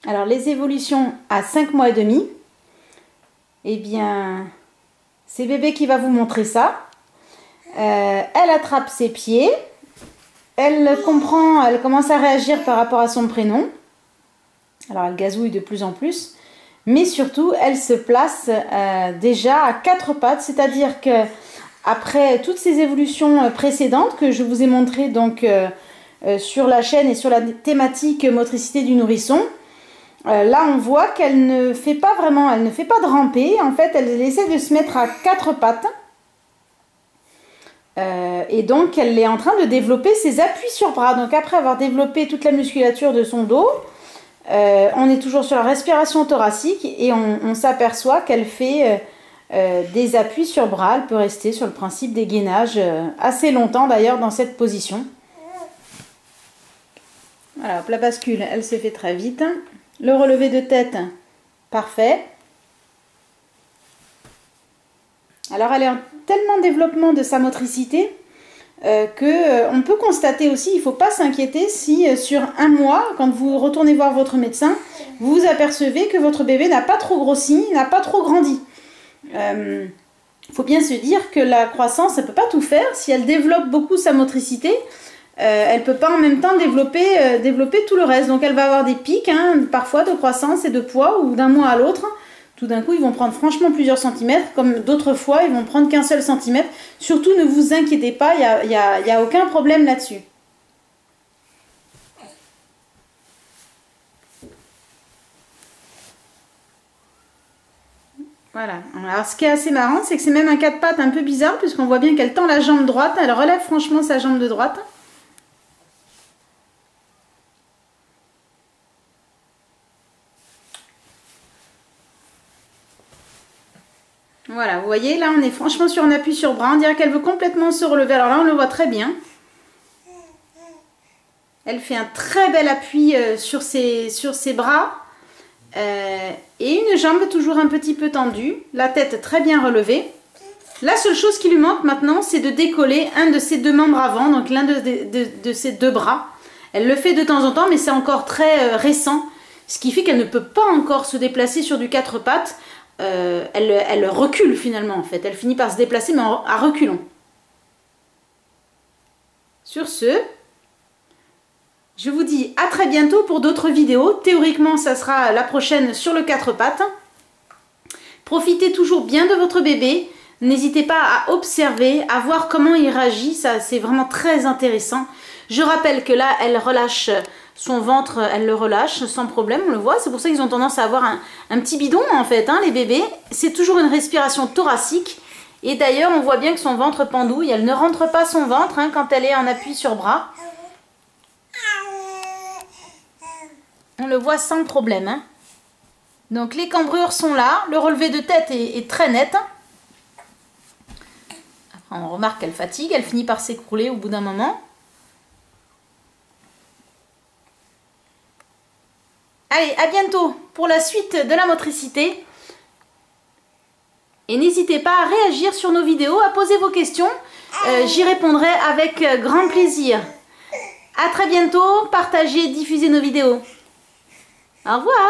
Alors les évolutions à 5 mois et demi, eh bien c'est bébé qui va vous montrer ça. Elle attrape ses pieds, elle comprend, elle commence à réagir par rapport à son prénom. Alors elle gazouille de plus en plus, mais surtout elle se place déjà à 4 pattes, c'est-à-dire que après toutes ces évolutions précédentes que je vous ai montrées donc sur la chaîne et sur la thématique motricité du nourrisson, là on voit qu'elle ne fait pas vraiment, elle ne fait pas de ramper, en fait elle essaie de se mettre à 4 pattes. Et donc elle est en train de développer ses appuis sur bras. Donc après avoir développé toute la musculature de son dos, on est toujours sur la respiration thoracique et on s'aperçoit qu'elle fait des appuis sur bras. Elle peut rester sur le principe des gainages assez longtemps d'ailleurs dans cette position. Voilà, hop, la bascule, elle se fait très vite. Le relevé de tête, parfait. Alors elle est en tellement développement de sa motricité qu'on peut constater aussi, il ne faut pas s'inquiéter si sur un mois, quand vous retournez voir votre médecin, vous apercevez que votre bébé n'a pas trop grossi, n'a pas trop grandi. Il faut bien se dire que la croissance, elle ne peut pas tout faire. Si elle développe beaucoup sa motricité, elle ne peut pas en même temps développer tout le reste. Donc elle va avoir des pics parfois de croissance et de poids ou d'un mois à l'autre. Tout d'un coup, ils vont prendre franchement plusieurs centimètres, comme d'autres fois, ils vont prendre qu'un seul centimètre. Surtout, ne vous inquiétez pas, il n'y a aucun problème là-dessus. Voilà. Alors, ce qui est assez marrant, c'est que c'est même un 4 pattes un peu bizarre, puisqu'on voit bien qu'elle tend la jambe droite, elle relève franchement sa jambe de droite. Voilà, vous voyez, là on est franchement sur un appui sur bras, on dirait qu'elle veut complètement se relever. Alors là on le voit très bien. Elle fait un très bel appui sur ses bras. Et une jambe toujours un petit peu tendue, la tête très bien relevée. La seule chose qui lui manque maintenant, c'est de décoller un de ses deux membres avant, donc l'un de ses deux bras. Elle le fait de temps en temps, mais c'est encore très récent, ce qui fait qu'elle ne peut pas encore se déplacer sur du 4 pattes. Elle recule finalement en fait, elle finit par se déplacer mais à reculons. Sur ce, je vous dis à très bientôt pour d'autres vidéos. Théoriquement ça sera la prochaine sur le 4 pattes. Profitez toujours bien de votre bébé, n'hésitez pas à observer, à voir comment il réagit, ça c'est vraiment très intéressant. Je rappelle que là elle relâche son ventre, elle le relâche sans problème, on le voit. C'est pour ça qu'ils ont tendance à avoir un petit bidon en fait, les bébés. C'est toujours une respiration thoracique. Et d'ailleurs, on voit bien que son ventre pendouille. Elle ne rentre pas son ventre quand elle est en appui sur bras. On le voit sans problème. Donc les cambrures sont là. Le relevé de tête est très net. Après, on remarque qu'elle fatigue. Elle finit par s'écrouler au bout d'un moment. Allez, à bientôt pour la suite de la motricité. Et n'hésitez pas à réagir sur nos vidéos, à poser vos questions. J'y répondrai avec grand plaisir. À très bientôt, partagez, diffusez nos vidéos. Au revoir.